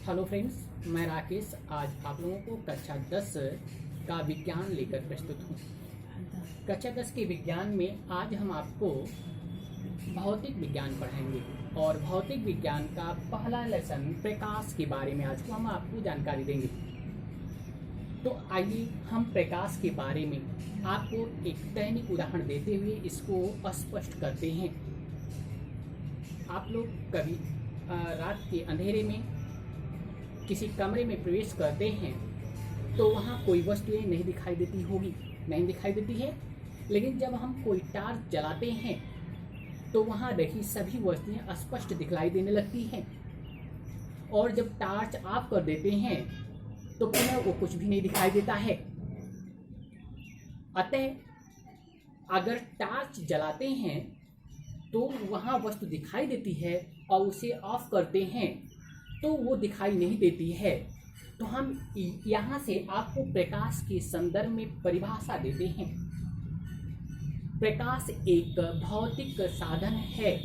Hello friends, मैं राकेश आज आप लोगों को कक्षा 10 का विज्ञान लेकर प्रस्तुत हूँ। कक्षा 10 के विज्ञान में आज हम आपको भौतिक विज्ञान पढ़ाएंगे और भौतिक विज्ञान का पहला लेसन प्रकाश के बारे में आज हम आपको जानकारी देंगे। तो आइए हम प्रकाश के बारे में आपको एक दैनिक उदाहरण देते हुए इसको स्पष्ट करते हैं। आप लोग कभी रात के अंधेरे में किसी कमरे में प्रवेश करते हैं तो वहाँ कोई वस्तुएं नहीं दिखाई देती है, लेकिन जब हम कोई टार्च जलाते हैं तो वहाँ रही सभी वस्तुएं स्पष्ट दिखलाई देने लगती हैं, और जब टार्च ऑफ कर देते हैं तो पुनः वो कुछ भी नहीं दिखाई देता है। अतः अगर टार्च जलाते हैं तो वहाँ वस्तु दिखाई देती है और उसे ऑफ करते हैं तो वो दिखाई नहीं देती है। तो हम यहाँ से आपको प्रकाश के संदर्भ में परिभाषा देते हैं। प्रकाश एक भौतिक साधन है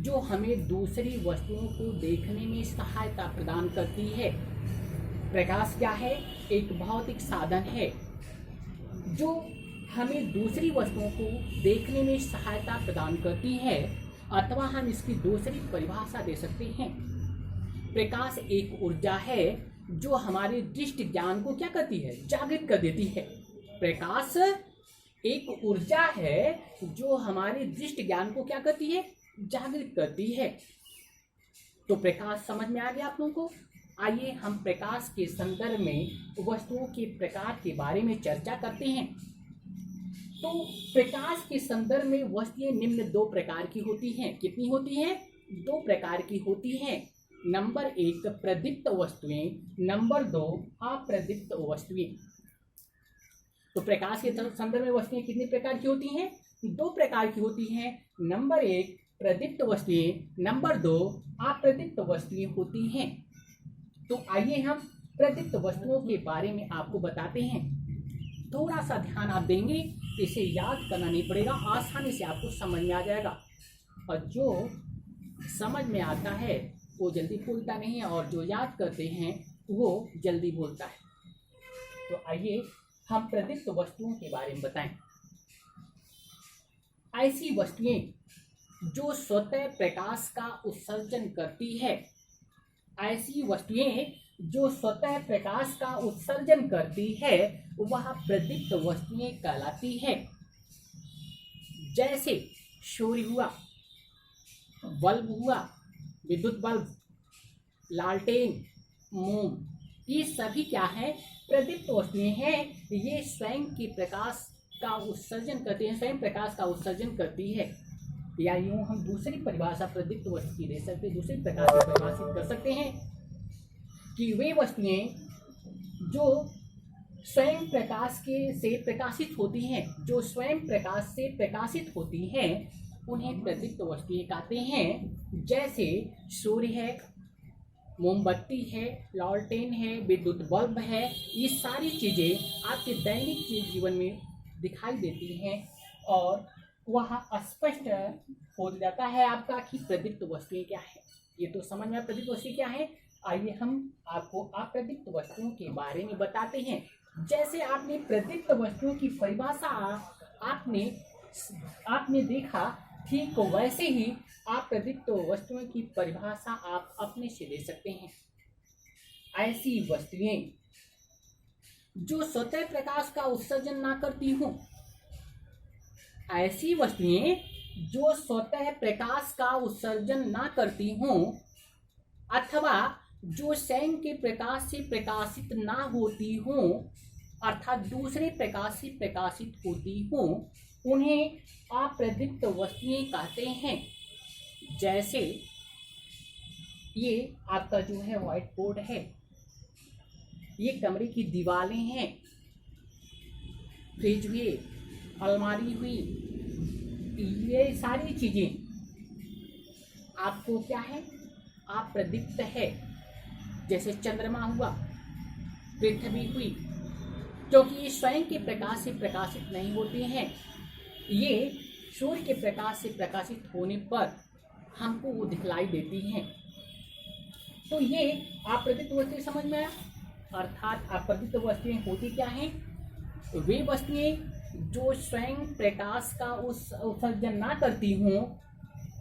जो हमें दूसरी वस्तुओं को देखने में सहायता प्रदान करती है। प्रकाश क्या है? एक भौतिक साधन है जो हमें दूसरी वस्तुओं को देखने में सहायता प्रदान करती है, अथवा हम इसकी दूसरी परिभाषा दे सकते हैं। प्रकाश एक ऊर्जा है जो हमारे दृष्टि ज्ञान को क्या करती है? जागृत कर देती है। प्रकाश एक ऊर्जा है जो हमारे दृष्टि ज्ञान को क्या करती है? जागृत करती है। तो प्रकाश समझ में आ गया आप लोगों को? आइए हम प्रकाश के संदर्भ में वस्तुओं के प्रकार के बारे में चर्चा करते हैं। तो प्रकाश के संदर्भ में वस्तुएं निम्न दो प्रकार की होती हैं। कितनी होती हैं? दो प्रकार की होती हैं। नंबर 1 प्रदीप्त वस्तुएं, नंबर 2 अप्रदीप्त वस्तुएं। तो प्रकाश के संदर्भ में वस्तुएं कितने प्रकार की होती हैं? दो प्रकार की होती हैं। नंबर 1 प्रदीप्त वस्तुएं, नंबर 2 अप्रदीप्त वस्तुएं होती हैं। तो आइए हम प्रदीप्त वस्तुओं के बारे में आपको बताते हैं। थोड़ा सा ध्यान आप देंगे, इसे याद करना नहीं पड़ेगा, आसानी से आपको समझ में आ जाएगा। और जो समझ में आता है वो जल्दी भूलता नहीं है, और जो याद करते हैं वो जल्दी भूलता है। तो आइए हम प्रदीप्त वस्तुओं के बारे में बताएं। ऐसी वस्तुएं जो स्वतः प्रकाश का उत्सर्जन करती है, ऐसी वस्तुएं जो स्वतः प्रकाश का उत्सर्जन करती है वह प्रदीप्त वस्तुएं कहलाती है। जैसे सूर्य हुआ, बल्ब हुआ, विद्युत बल्ब, लालटेन, मोम, ये सभी क्या है? प्रदीप्त वस्तुएं हैं। ये स्वयं के प्रकाश का उत्सर्जन करते हैं, स्वयं प्रकाश का उत्सर्जन करती है। या यूं हम दूसरी परिभाषा प्रदीप्त वस्तु की दे सकते, दूसरी प्रकार से परिभाषित कर सकते हैं कि वे वस्तुएं जो स्वयं प्रकाश से प्रकाशित होती हैं, जो स्वयं प्रकाश से प्रकाशित होती हैं, उन्हें प्रदीप्त वस्तुएं कहते हैं। जैसे सूर्य है, मोमबत्ती है, लालटेन है, विद्युत बल्ब है, ये सारी चीजें आपके दैनिक जीवन में दिखाई देती हैं और वह स्पष्ट हो जाता है आपका कि प्रदीप्त वस्तुएं क्या है। ये तो समझ में प्रदीप्त वस्तुएं क्या है। आइए हम आपको अप्रदीप्त वस्तुओं के बारे में बताते हैं। जैसे आपने प्रदीप्त वस्तुओं की परिभाषा आपने देखा, ठीक वैसे ही अप्रदीप्त वस्तुओं की परिभाषा आप अपने से दे सकते हैं। ऐसी वस्तुएं जो स्वतः प्रकाश का उत्सर्जन ना करती हों, ऐसी वस्तुएं जो स्वतः प्रकाश का उत्सर्जन ना करती हों, अथवा जो स्वयं के प्रकाश से प्रकाशित ना होती हों, अर्थात दूसरे प्रकाश से प्रकाशित होती हों, उन्हें अप्रदीप्त वस्तुएं कहते हैं। जैसे ये आपका जो है व्हाइट बोर्ड है, ये कमरे की दीवारें हैं, फ्रिज हुई, अलमारी हुई, ये सारी चीजें आपको क्या है? अप्रदीप्त है। जैसे चंद्रमा हुआ, पृथ्वी हुई, क्योंकि ये स्वयं के प्रकाश से प्रकाशित नहीं होते हैं, ये सूर्य के प्रकाश से प्रकाशित होने पर हमको वो दिखलाई देती हैं। तो ये अप्रदीप्त वस्तुएं समझ में आया। अर्थात अप्रदीप्त वस्तुएं होती क्या हैं? वे वस्तुएं जो स्वयं प्रकाश का उत्सर्जन ना करती हों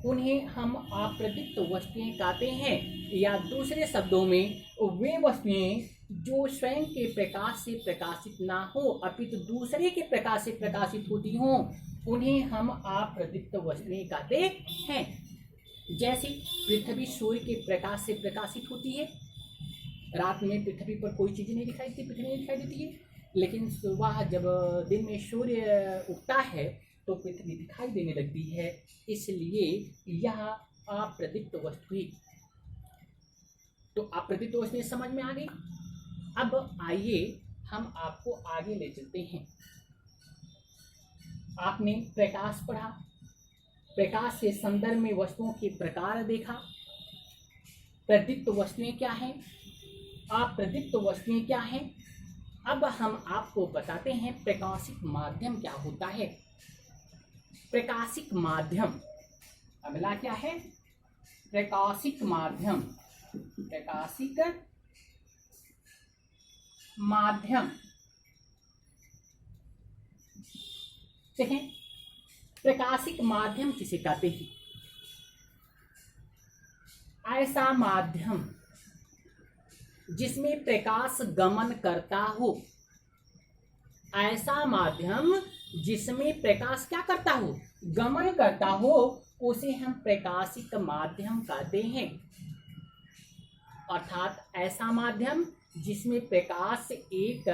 उन्हें हम अप्रदीप्त वस्तुएं कहते हैं। या दूसरे शब्दों में वे वस्तुएं जो स्वयं के प्रकाश से प्रकाशित ना हो अपितु दूसरे के प्रकाश से प्रकाशित होती हों उन्हें हम अप्रदीप्त वस्तुएं कहते हैं। जैसे पृथ्वी सूर्य के प्रकाश से प्रकाशित होती है। रात में पृथ्वी पर कोई चीज नहीं दिखाई देती, पृथ्वी नहीं दिखाई देती है, लेकिन सुबह जब दिन में सूर्य उगता है तो पृथ्वी दिखाई देने लगती है। इसलिए यह अप्रदीप्त वस्तु है। तो अप्रदीप्त वस्तुएं समझ में आ गई। अब आइए हम आपको आगे ले चलते हैं। आपने प्रकाश पढ़ा, प्रकाश से संदर्भ में वस्तुओं के प्रकार देखा। प्रदीप्त वस्तुएं क्या हैं, अप्रदीप्त वस्तुएं क्या हैं। अब हम आपको बताते हैं प्रकाशिक माध्यम क्या होता है। प्रकाशिक माध्यम अगला क्या है? प्रकाशिक माध्यम। प्रकाशिक माध्यम देखें, प्रकाशिक माध्यम किसे कहते हैं? ऐसा माध्यम जिसमें प्रकाश गमन करता हो। ऐसा माध्यम जिसमें प्रकाश क्या करता हो? गमन करता हो, उसे हम प्रकाशिक माध्यम कहते हैं। अर्थात ऐसा माध्यम जिसमें प्रकाश एक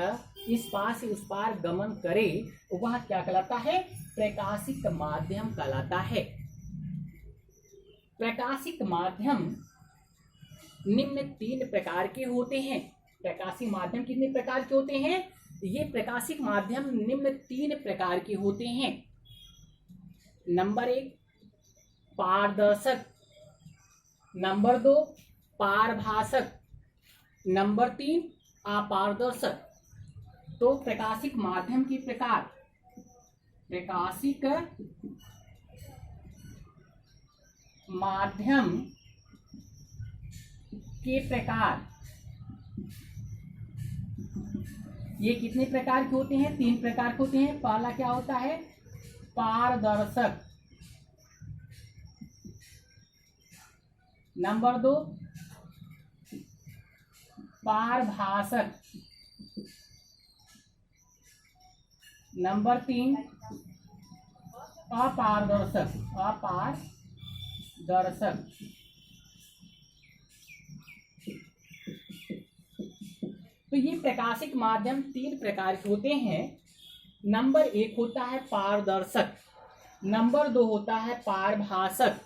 इस पार से उस पार गमन करे वह क्या कहलाता है? प्रकाशिक माध्यम कहलाता है। प्रकाशिक माध्यम निम्न 3 प्रकार के होते हैं। प्रकाशिक माध्यम कितने प्रकार के होते हैं? ये प्रकाशिक माध्यम निम्न 3 प्रकार के होते हैं। नंबर 1 पारदर्शक, नंबर 2 पारभासक, नंबर 3 अपारदर्शक। तो प्रकाशिक माध्यम के प्रकार, प्रकाशिक माध्यम के प्रकार ये कितने प्रकार के होते हैं? 3 प्रकार के होते हैं। पहला क्या होता है? पारदर्शक, नंबर 2 पारभासक, नंबर 3 अपारदर्शक। अपारदर्शक तो ये प्रकाशिक माध्यम 3 प्रकार के होते हैं। नंबर 1 होता है पारदर्शक, नंबर 2 होता है पारभासक,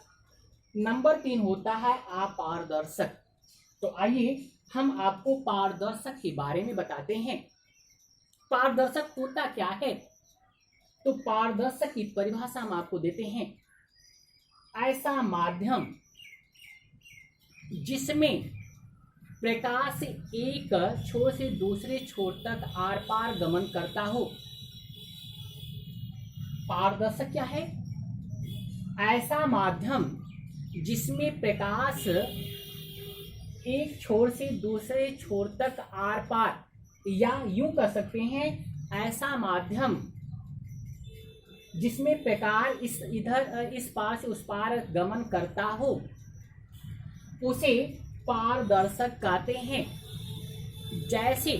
नंबर 3 होता है अपारदर्शक। तो आइए हम आपको पारदर्शक के बारे में बताते हैं। पारदर्शक होता क्या है? तो पारदर्शक की परिभाषा हम आपको देते हैं। ऐसा माध्यम जिसमें प्रकाश एक छोर से दूसरे छोर तक आर पार गमन करता हो। पारदर्शक क्या है? ऐसा माध्यम जिसमें प्रकाश एक छोर से दूसरे छोर तक आर पार, या यूं कह सकते हैं ऐसा माध्यम जिसमें प्रकाश इस पार से उस पार गमन करता हो उसे पारदर्शक कहते हैं। जैसे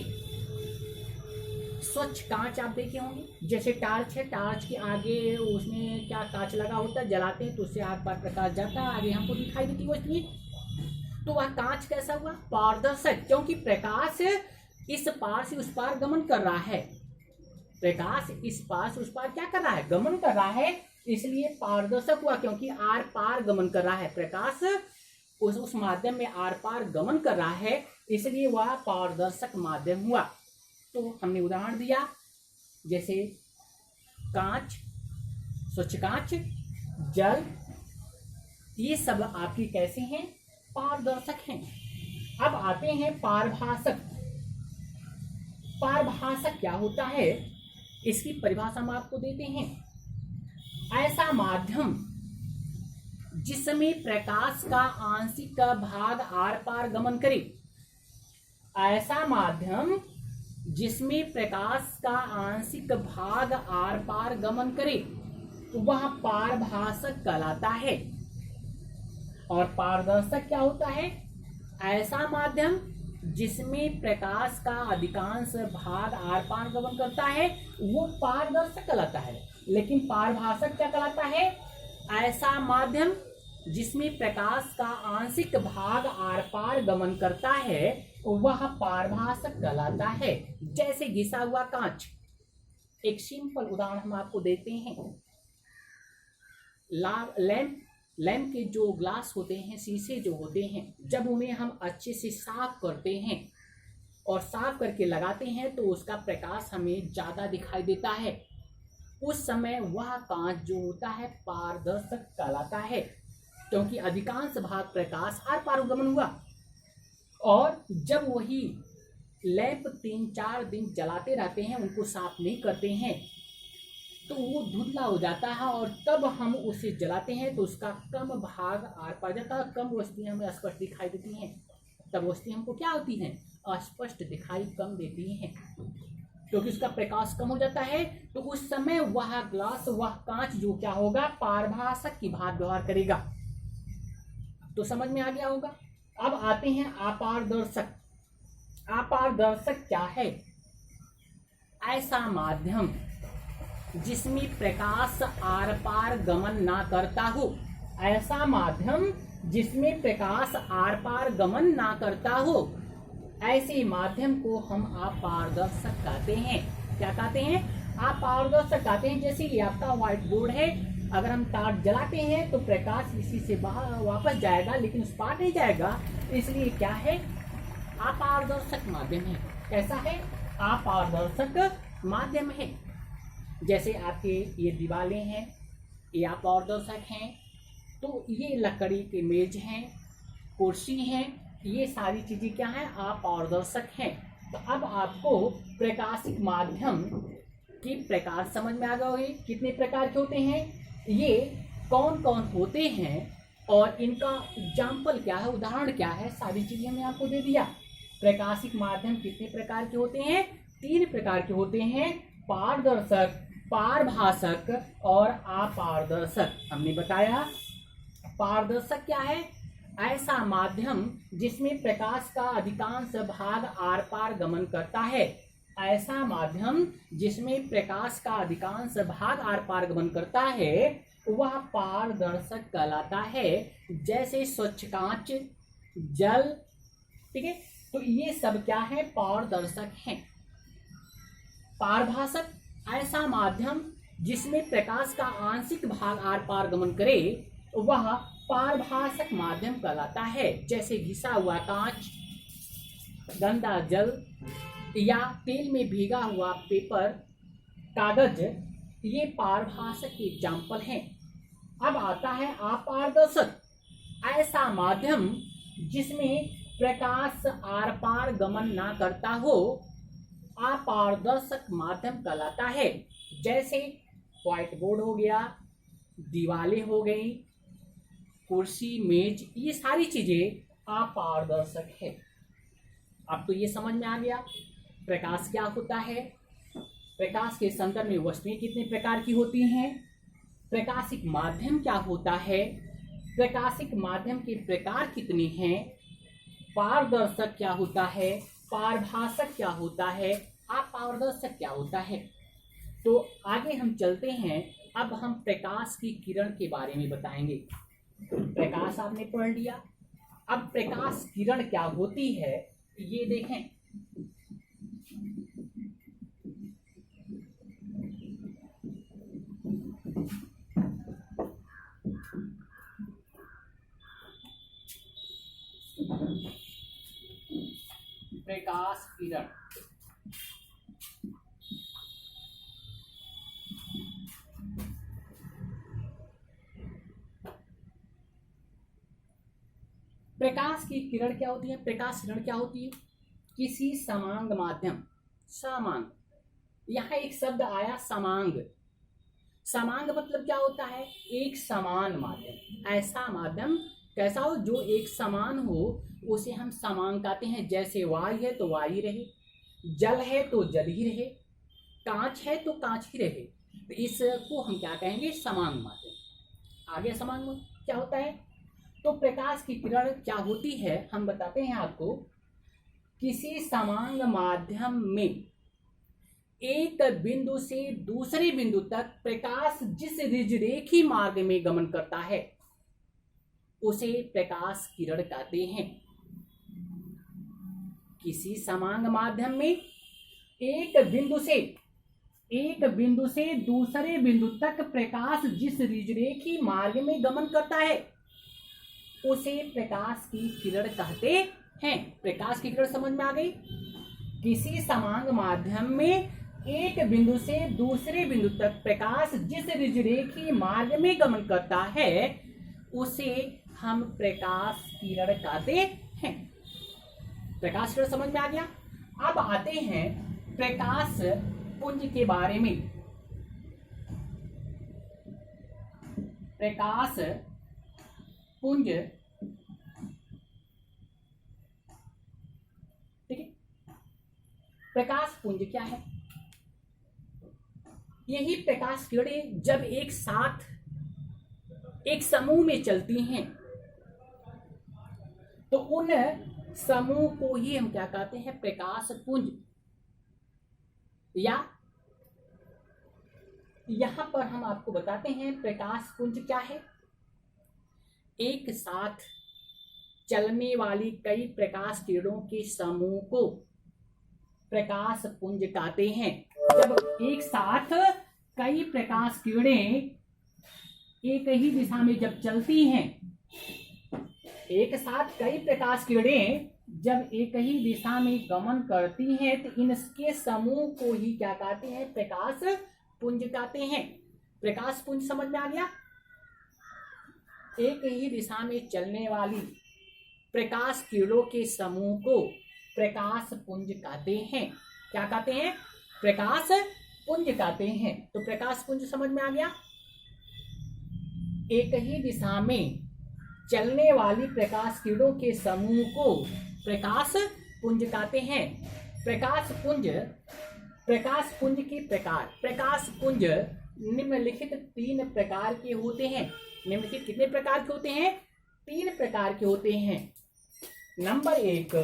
स्वच्छ कांच आप देखे होंगे, जैसे टार्च है, टार्च के आगे उसमें क्या कांच लगा होता है, जलाते हैं तो उससे आर पार प्रकाश जाता है, आगे हमको दिखाई देती है वस्तुएं। तो वह कांच कैसा हुआ? पारदर्शक, क्योंकि प्रकाश इस पार से उस पार गमन कर रहा है। प्रकाश इस पार से उस पार क्या कर रहा है? गमन कर रहा है, इसलिए पारदर्शक हुआ, क्योंकि आर पार गमन कर रहा है। प्रकाश उस माध्यम में आर पार गमन कर रहा है, इसलिए वह पारदर्शक माध्यम हुआ। तो हमने उदाहरण दिया, जैसे कांच, स्वच्छ कांच, जल, ये सब आपकी कैसे हैं? पारदर्शक हैं। अब आते हैं पारभासक। पारभासक क्या होता है? इसकी परिभाषा हम आपको देते हैं। ऐसा माध्यम जिसमें प्रकाश का आंशिक भाग आर पार गमन करे। ऐसा माध्यम जिसमें प्रकाश का आंशिक भाग आर पार गमन करे वह पारभासक कहलाता है। और पारदर्शक क्या होता है? ऐसा माध्यम जिसमें प्रकाश का अधिकांश भाग आर पार गमन करता है वो पारदर्शक कहलाता है। लेकिन पारभासक क्या कहलाता है? ऐसा माध्यम जिसमें प्रकाश का आंशिक भाग आर पार गमन करता है वह पारभासक कहलाता है। जैसे घिसा हुआ कांच। एक सिंपल उदाहरण हम आपको देते हैं। लैंप के जो ग्लास होते हैं, शीशे जो होते हैं, जब उन्हें हम अच्छे से साफ करते हैं और साफ करके लगाते हैं तो उसका प्रकाश हमें ज्यादा दिखाई देता है। उस समय वह कांच जो होता है पारदर्शक कहलाता है, क्योंकि अधिकांश भाग प्रकाश आर पार गमन हुआ। और जब वही लैंप 3-4 दिन जलाते रहते हैं, उनको साफ नहीं करते हैं, तो वो धुंधला हो जाता है और तब हम उसे जलाते हैं तो उसका कम भाग आर पार जाता है, कम वस्तुएं हमें स्पष्ट दिखाई देती हैं। तब वस्तुएं हमको क्या होती हैं? अस्पष्ट दिखाई कम देती हैं, क्योंकि उसका प्रकाश कम हो जाता है। तो उस समय वह ग्लास, वह कांच जो क्या होगा? पारभासक की भांति व्यवहार करेगा। तो समझ में आ गया होगा। अब आते हैं अपारदर्शक। अपारदर्शक क्या है? ऐसा माध्यम जिसमें प्रकाश आर पार गमन ना करता हो। ऐसा माध्यम जिसमें प्रकाश आर पार गमन ना करता हो, ऐसे माध्यम को हम अपारदर्शक कहते हैं। क्या कहते हैं? अपारदर्शक कहते हैं। जैसे ये आपका व्हाइट बोर्ड है, अगर हम तार जलाते हैं तो प्रकाश इसी से बाहर वापस जाएगा, लेकिन उस पार नहीं जाएगा। इसलिए क्या है? अपारदर्शक माध्यम है। कैसा है? अपारदर्शक माध्यम है। जैसे आपके ये दीवारें हैं, ये अपारदर्शक हैं। तो ये लकड़ी के मेज हैं, कुर्सी हैं, ये सारी चीजें क्या हैं? अपारदर्शक हैं। तो अब आपको प्रकाशिक माध्यम की प्रकार समझ में आ गए होंगे। कितने प्रकार के होते हैं, ये कौन कौन होते हैं और इनका एग्जाम्पल क्या है, उदाहरण क्या है, सारी चीजें हमने आपको दे दिया। प्रकाशिक माध्यम कितने प्रकार के होते हैं? 3 प्रकार के होते हैं। पारदर्शक, पारभासक और अपारदर्शक। हमने बताया पारदर्शक क्या है? ऐसा माध्यम जिसमें प्रकाश का अधिकांश भाग आर पार गमन करता है। ऐसा माध्यम जिसमें प्रकाश का अधिकांश भाग आर पार गमन करता है वह पारदर्शक कहलाता है। जैसे स्वच्छ कांच, जल, ठीक है। तो ये सब क्या है? पारदर्शक हैं। पारभासक ऐसा माध्यम जिसमें प्रकाश का आंशिक भाग आर पार गमन करे वह पारभासक माध्यम कहलाता है। जैसे घिसा हुआ कांच, गंदा जल या तेल में भीगा हुआ पेपर, कागज, ये पारभासक के एग्जाम्पल हैं। अब आता है अपारदर्शक। ऐसा माध्यम जिसमें प्रकाश आर पार गमन ना करता हो अपारदर्शक माध्यम कहलाता है। जैसे व्हाइट बोर्ड हो गया, दीवारें हो गई, कुर्सी, मेज, ये सारी चीजें अपारदर्शक है। अब तो ये समझ में आ गया प्रकाश क्या होता है, प्रकाश के संदर्भ में वस्तुएं कितने प्रकार की होती हैं, प्रकाशिक माध्यम क्या होता है, प्रकाशिक माध्यम के प्रकार कितने हैं, पारदर्शक क्या होता है, पारभासक क्या होता है, अपारदर्शक क्या होता है। तो आगे हम चलते हैं। अब हम प्रकाश की किरण के बारे में बताएंगे। प्रकाश आपने पढ़ लिया। अब प्रकाश किरण क्या होती है ये देखें। प्रकाश किरण प्रकाश की किरण क्या होती है? प्रकाश किरण क्या होती है? किसी समांग माध्यम, समांग, यहाँ एक शब्द आया समांग। समांग मतलब क्या होता है? एक समान माध्यम। ऐसा माध्यम कैसा हो? जो एक समान हो, उसे हम समांग कहते हैं। जैसे वायु है तो वायु रहे, जल है तो जल ही रहे, कांच है तो कांच ही रहे। तो इसको हम क्या कहेंगे? समांग माध्यम। आगे समांग क्या होता है? तो प्रकाश की किरण क्या होती है हम बताते हैं आपको। किसी समांग माध्यम में एक बिंदु से दूसरे बिंदु तक प्रकाश जिस रिजरेखी मार्ग में गमन करता है उसे प्रकाश किरण कहते हैं। किसी समांग माध्यम में एक बिंदु से दूसरे बिंदु तक प्रकाश जिस रिजरेखी मार्ग में गमन करता है उसे प्रकाश की किरण कहते हैं। प्रकाश की किरण समझ में आ गई? किसी समांग माध्यम में एक बिंदु से दूसरे बिंदु तक प्रकाश जिस रिजरेखी मार्ग में गमन करता है उसे हम प्रकाश किरण कहते हैं। प्रकाश किरण समझ में आ गया। अब आते हैं प्रकाश पुंज के बारे में। प्रकाश पुंज, ठीक है। प्रकाश पुंज क्या है? यही प्रकाश किरणें जब एक साथ एक समूह में चलती हैं तो उन समूह को ही हम क्या कहते हैं? प्रकाश पुंज। या यहां पर हम आपको बताते हैं प्रकाश पुंज क्या है। एक साथ चलने वाली कई प्रकाश किरणों के समूह को प्रकाश पुंज कहते हैं। जब एक साथ कई प्रकाश किरणें एक ही दिशा में जब चलती हैं, एक साथ कई प्रकाश किरणें जब एक ही दिशा में गमन करती हैं तो इनके समूह को ही क्या कहते हैं? प्रकाश पुंज कहते हैं। प्रकाश पुंज समझ में आ गया? एक ही दिशा में चलने वाली प्रकाश किरणों के समूह को प्रकाश पुंज कहते हैं। क्या कहते हैं? प्रकाश पुंज कहते हैं। तो प्रकाश पुंज समझ में आ गया। एक ही दिशा में चलने वाली प्रकाश किरणों के समूह को प्रकाश पुंज कहते हैं। प्रकाश पुंज के प्रकार। प्रकाश पुंज निम्नलिखित 3 प्रकार के होते हैं। निम्नलिखित कितने प्रकार के होते हैं? 3 प्रकार के होते हैं। नंबर 1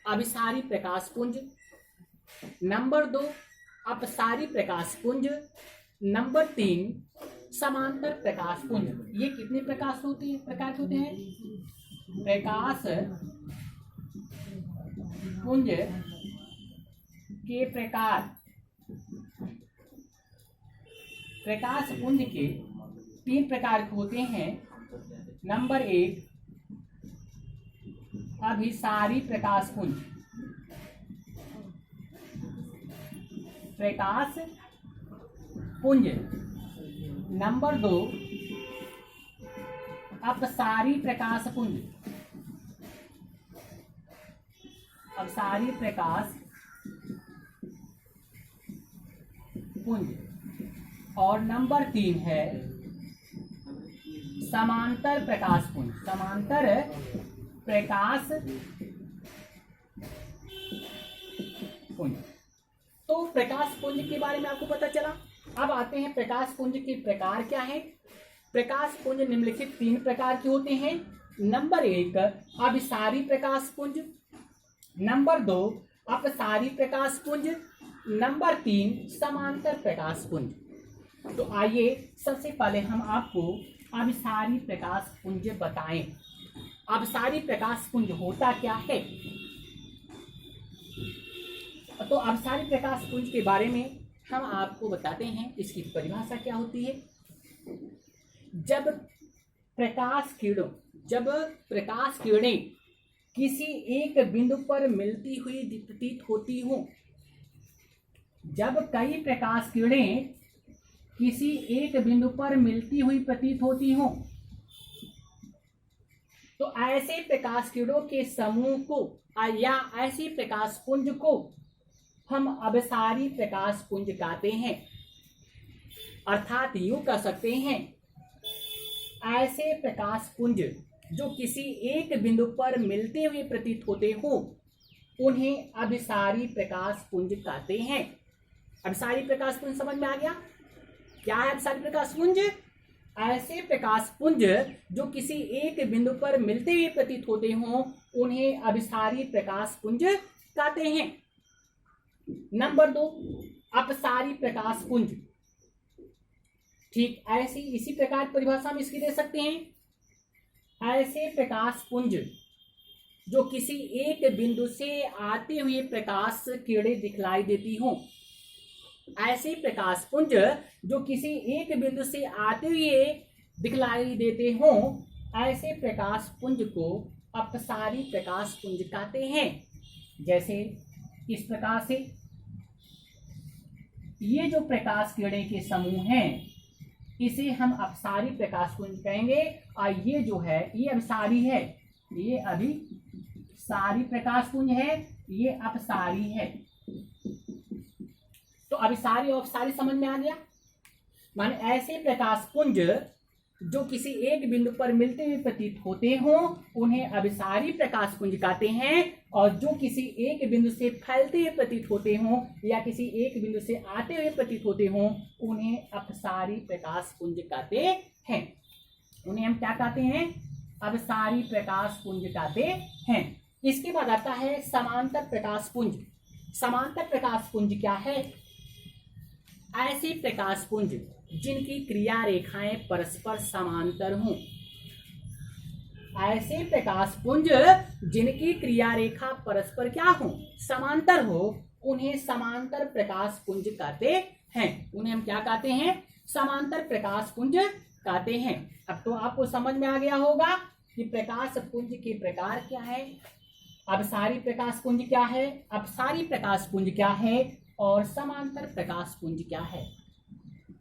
अभिसारी प्रकाश पुंज, नंबर 2 अपसारी प्रकाश पुंज, नंबर 3 समांतर प्रकाश पुंज। ये कितने प्रकार के होते हैं? प्रकाश पुंज के प्रकार। प्रकाश पुंज के 3 प्रकार के होते हैं। नंबर 1 अभिसारी प्रकाश पुंज। प्रकाश पुंज। नंबर 2 अपसारी प्रकाश पुंज। अपसारी प्रकाश पुंज। और नंबर 3 है समांतर प्रकाश पुंज। समांतर प्रकाश पुंज। तो प्रकाश पुंज के बारे में आपको पता चला। अब आते हैं प्रकाश पुंज के प्रकार क्या है। प्रकाश पुंज निम्नलिखित 3 प्रकार के होते हैं। नंबर 1 अभिसारी प्रकाश पुंज, नंबर 2 अपसारी प्रकाश पुंज, नंबर 3 समांतर प्रकाश पुंज। तो आइए सबसे पहले हम आपको अभिसारी प्रकाश पुंज बताएं। अभिसारी प्रकाश पुंज होता क्या है? तो अभिसारी प्रकाश पुंज के बारे में हम आपको बताते हैं। इसकी परिभाषा क्या होती है। जब प्रकाश किरणें किसी एक बिंदु पर मिलती हुई प्रतीत होती हो, जब कई प्रकाश किरणें किसी एक बिंदु पर मिलती हुई प्रतीत होती हो तो ऐसे प्रकाश किरणों के समूह को या ऐसी प्रकाश पुंज को हम अभिसारी प्रकाश पुंज कहते हैं। अर्थात यूं कह सकते हैं, ऐसे प्रकाश पुंज जो किसी एक बिंदु पर मिलते हुए प्रतीत होते हो उन्हें अभिसारी प्रकाश पुंज कहते हैं। अभिसारी प्रकाश पुंज समझ में आ गया? क्या है अभिसारी प्रकाश पुंज? ऐसे प्रकाश पुंज जो किसी एक बिंदु पर मिलते हुए प्रतीत होते हो उन्हें अभिसारी प्रकाश पुंज कहते हैं। नंबर 2, अपसारी प्रकाश पुंज। ठीक ऐसी इसी प्रकार परिभाषा में इसकी दे सकते हैं। ऐसे प्रकाश पुंज जो किसी एक बिंदु से आते हुए प्रकाश किरणें दिखलाई देती हों। ऐसे प्रकाश पुंज जो किसी एक बिंदु से आते हुए दिखलाई देते हों, ऐसे प्रकाश पुंज को अपसारी प्रकाश पुंज कहते हैं। जैसे इस प्रकार से ये जो प्रकाश किरणें के समूह हैं इसे हम अपसारी प्रकाश पुंज कहेंगे, और ये जो है ये अपसारी है, ये अभिसारी प्रकाश पुंज है, ये अपसारी है। तो अभिसारी और अपसारी समझ में आ गया। माने ऐसे प्रकाश पुंज जो किसी एक बिंदु पर मिलते हुए प्रतीत होते हों उन्हें अभिसारी प्रकाश पुंज कहते हैं, और जो किसी एक बिंदु से फैलते हुए प्रतीत होते हों या किसी एक बिंदु से आते हुए प्रतीत होते हों उन्हें अपसारी प्रकाश पुंज कहते हैं। उन्हें हम क्या कहते हैं? अपसारी प्रकाश पुंज कहते हैं। इसके बाद आता है समांतर प्रकाश पुंज। समांतर प्रकाश पुंज क्या है? ऐसे प्रकाश पुंज जिनकी क्रिया रेखाएं परस्पर समांतर हों। ऐसे प्रकाश पुंज जिनकी क्रिया रेखा परस्पर क्या हो? समांतर हो, उन्हें समांतर प्रकाश पुंज कहते हैं। उन्हें हम क्या कहते हैं? समांतर प्रकाश पुंज कहते हैं। अब तो आपको समझ में आ गया होगा कि प्रकाश पुंज के प्रकार क्या है, अपसारी प्रकाश पुंज क्या है, अपसारी प्रकाश पुंज क्या है और समांतर प्रकाश पुंज क्या है।